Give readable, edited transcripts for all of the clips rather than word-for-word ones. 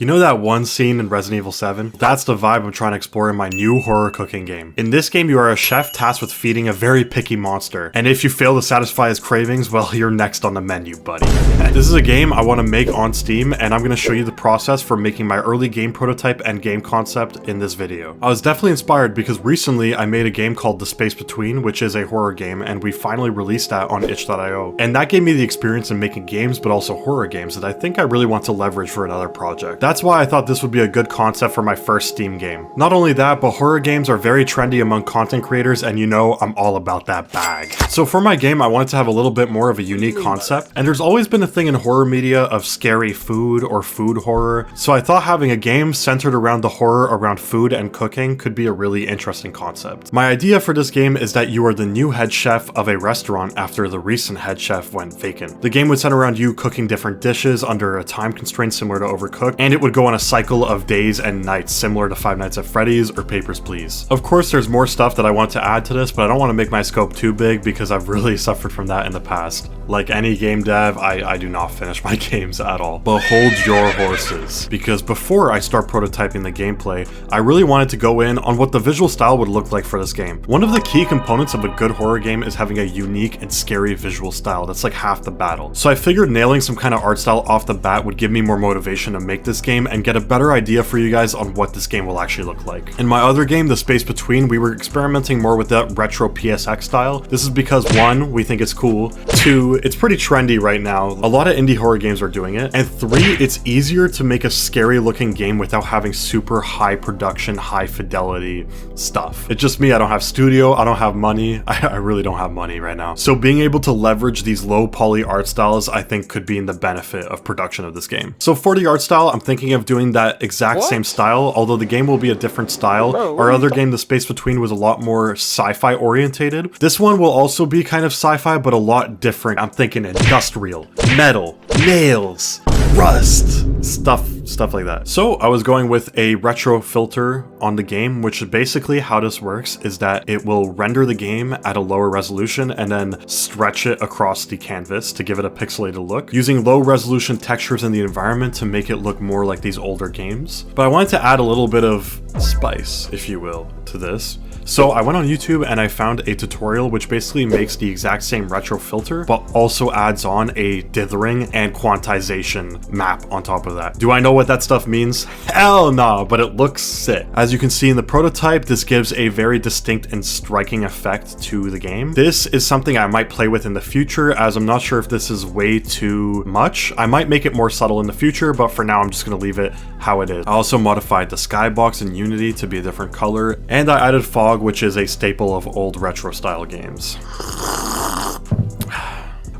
You know that one scene in Resident Evil 7? That's the vibe I'm trying to explore in my new horror cooking game. In this game, you are a chef tasked with feeding a very picky monster, and if you fail to satisfy his cravings, well, you're next on the menu, buddy. This is a game I want to make on Steam, and I'm going to show you the process for making my early game prototype and game concept in this video. I was definitely inspired because recently I made a game called The Space Between, which is a horror game, and we finally released that on itch.io. And that gave me the experience in making games, but also horror games that I think I really want to leverage for another project. That's why I thought this would be a good concept for my first Steam game. Not only that, but horror games are very trendy among content creators, and you know I'm all about that bag. So for my game, I wanted to have a little bit more of a unique concept, and there's always been a thing in horror media of scary food or food horror, so I thought having a game centered around the horror around food and cooking could be a really interesting concept. My idea for this game is that you are the new head chef of a restaurant after the recent head chef went vacant. The game would center around you cooking different dishes under a time constraint similar to Overcooked, and it would go on a cycle of days and nights similar to Five Nights at Freddy's or Papers, Please. Of course, there's more stuff that I want to add to this, but I don't want to make my scope too big because I've really suffered from that in the past. Like any game dev, I do not finish my games at all. But hold your horses, because before I start prototyping the gameplay, I really wanted to go in on what the visual style would look like for this game. One of the key components of a good horror game is having a unique and scary visual style. That's like half the battle. So I figured nailing some kind of art style off the bat would give me more motivation to make this game and get a better idea for you guys on what this game will actually look like. In my other game, The Space Between, we were experimenting more with that retro PSX style. This is because 1, we think it's cool, 2, it's pretty trendy right now, a lot of indie horror games are doing it, and 3, it's easier to make a scary looking game without having super high production, high fidelity stuff. It's just me, I don't have studio, I don't have money, I really don't have money right now. So being able to leverage these low poly art styles I think could be in the benefit of production of this game. So for the art style, I'm thinking of doing that exact same style, although the game will be a different style. Our other game, The Space Between, was a lot more sci-fi orientated. This one will also be kind of sci-fi, but a lot different. I'm thinking industrial, metal, nails, rust, stuff like that. So I was going with a retro filter on the game, which is basically how this works is that it will render the game at a lower resolution and then stretch it across the canvas to give it a pixelated look, using low resolution textures in the environment to make it look more like these older games. But I wanted to add a little bit of spice, if you will, to this. So I went on YouTube and I found a tutorial which basically makes the exact same retro filter, but also adds on a dithering and quantization map on top of that. Do I know what that stuff means? Hell no, but it looks sick. As you can see in the prototype, this gives a very distinct and striking effect to the game. This is something I might play with in the future, as I'm not sure if this is way too much. I might make it more subtle in the future, but for now I'm just going to leave it how it is. I also modified the skybox in Unity to be a different color, and I added fog, which is a staple of old retro style games.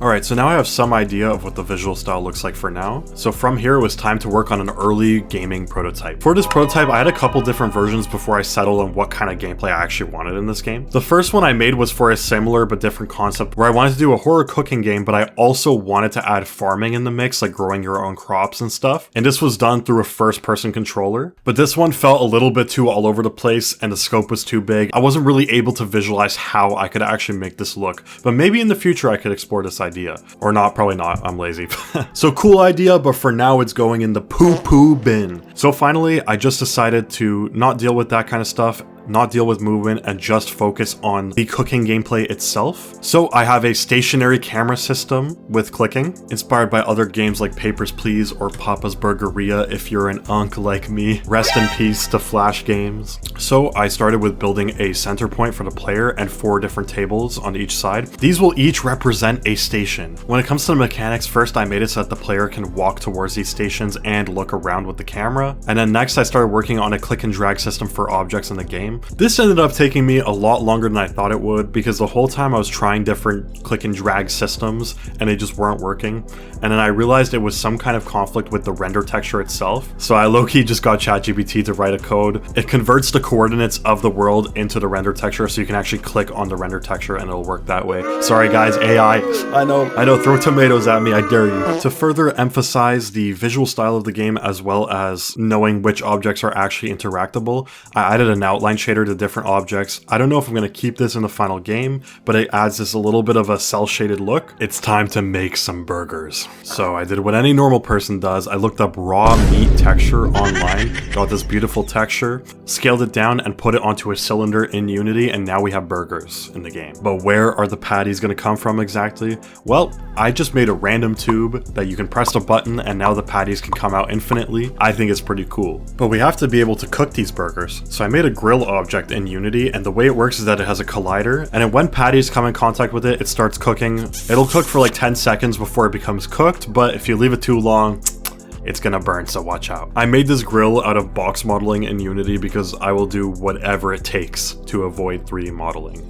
Alright, so now I have some idea of what the visual style looks like for now. So from here, it was time to work on an early gaming prototype. For this prototype, I had a couple different versions before I settled on what kind of gameplay I actually wanted in this game. The first one I made was for a similar but different concept where I wanted to do a horror cooking game, but I also wanted to add farming in the mix, like growing your own crops and stuff. And this was done through a first-person controller. But this one felt a little bit too all over the place and the scope was too big. I wasn't really able to visualize how I could actually make this look. But maybe in the future I could explore this idea. Or not, probably not, I'm lazy. So cool idea, but for now it's going in the poo-poo bin. So finally, I just decided to not deal with that kind of stuff, not deal with movement, and just focus on the cooking gameplay itself. So I have a stationary camera system with clicking, inspired by other games like Papers, Please or Papa's Burgeria if you're an unk like me. Rest in peace to Flash games. So I started with building a center point for the player and 4 different tables on each side. These will each represent a station. When it comes to the mechanics, first I made it so that the player can walk towards these stations and look around with the camera. And then next I started working on a click and drag system for objects in the game. This ended up taking me a lot longer than I thought it would because the whole time I was trying different click and drag systems and they just weren't working. And then I realized it was some kind of conflict with the render texture itself. So I low-key just got ChatGPT to write a code. It converts the coordinates of the world into the render texture so you can actually click on the render texture and it'll work that way. Sorry guys, AI. I know, throw tomatoes at me, I dare you. To further emphasize the visual style of the game as well as knowing which objects are actually interactable, I added an outline shader shader to different objects. I don't know if I'm going to keep this in the final game, but it adds this a little bit of a cell shaded look. It's time to make some burgers. So I did what any normal person does. I looked up raw meat texture online, got this beautiful texture, scaled it down and put it onto a cylinder in Unity, and now we have burgers in the game. But where are the patties going to come from exactly? Well, I just made a random tube that you can press a button and now the patties can come out infinitely. I think it's pretty cool. But we have to be able to cook these burgers. So I made a grill object in Unity, and the way it works is that it has a collider, and then when patties come in contact with it, it starts cooking. It'll cook for like 10 seconds before it becomes cooked, but if you leave it too long, it's gonna burn, so watch out. I made this grill out of box modeling in Unity because I will do whatever it takes to avoid 3D modeling.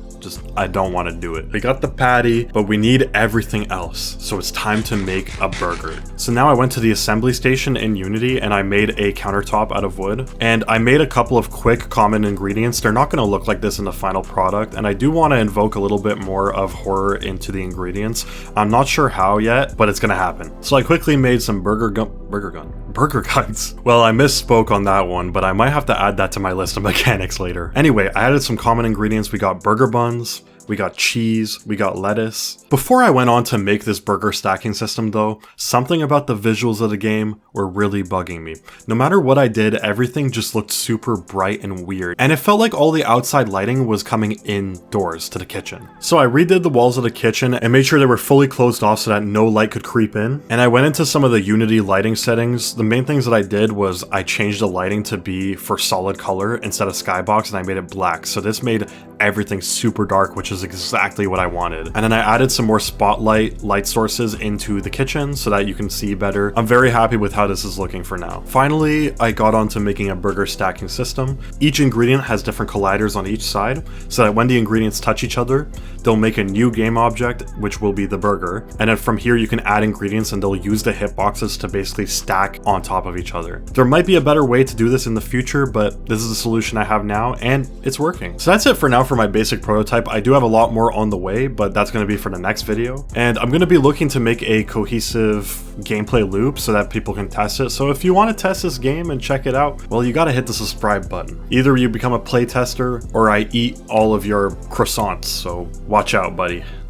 I don't want to do it. We got the patty, but we need everything else. So it's time to make a burger. So now I went to the assembly station in Unity and I made a countertop out of wood. And I made a couple of quick common ingredients. They're not going to look like this in the final product. And I do want to invoke a little bit more of horror into the ingredients. I'm not sure how yet, but it's going to happen. So I quickly made some burger guns. Well, I misspoke on that one, but I might have to add that to my list of mechanics later. Anyway, I added some common ingredients. We got burger buns, we got cheese, we got lettuce. Before I went on to make this burger stacking system though, something about the visuals of the game were really bugging me. No matter what I did, everything just looked super bright and weird, and it felt like all the outside lighting was coming indoors to the kitchen. So I redid the walls of the kitchen and made sure they were fully closed off so that no light could creep in. And I went into some of the Unity lighting settings. The main things that I did was I changed the lighting to be for solid color instead of skybox, and I made it black. So this made everything super dark, which is exactly what I wanted. And then I added some more spotlight light sources into the kitchen so that you can see better. I'm very happy with how this is looking for now. Finally, I got on to making a burger stacking system. Each ingredient has different colliders on each side so that when the ingredients touch each other, they'll make a new game object, which will be the burger. And then from here, you can add ingredients and they'll use the hitboxes to basically stack on top of each other. There might be a better way to do this in the future, but this is the solution I have now and it's working. So that's it for now for my basic prototype. I do have a lot more on the way, but that's going to be for the next video. And I'm going to be looking to make a cohesive gameplay loop so that people can test it. So if you want to test this game and check it out, well, you got to hit the subscribe button. Either you become a playtester or I eat all of your croissants. So watch out, buddy.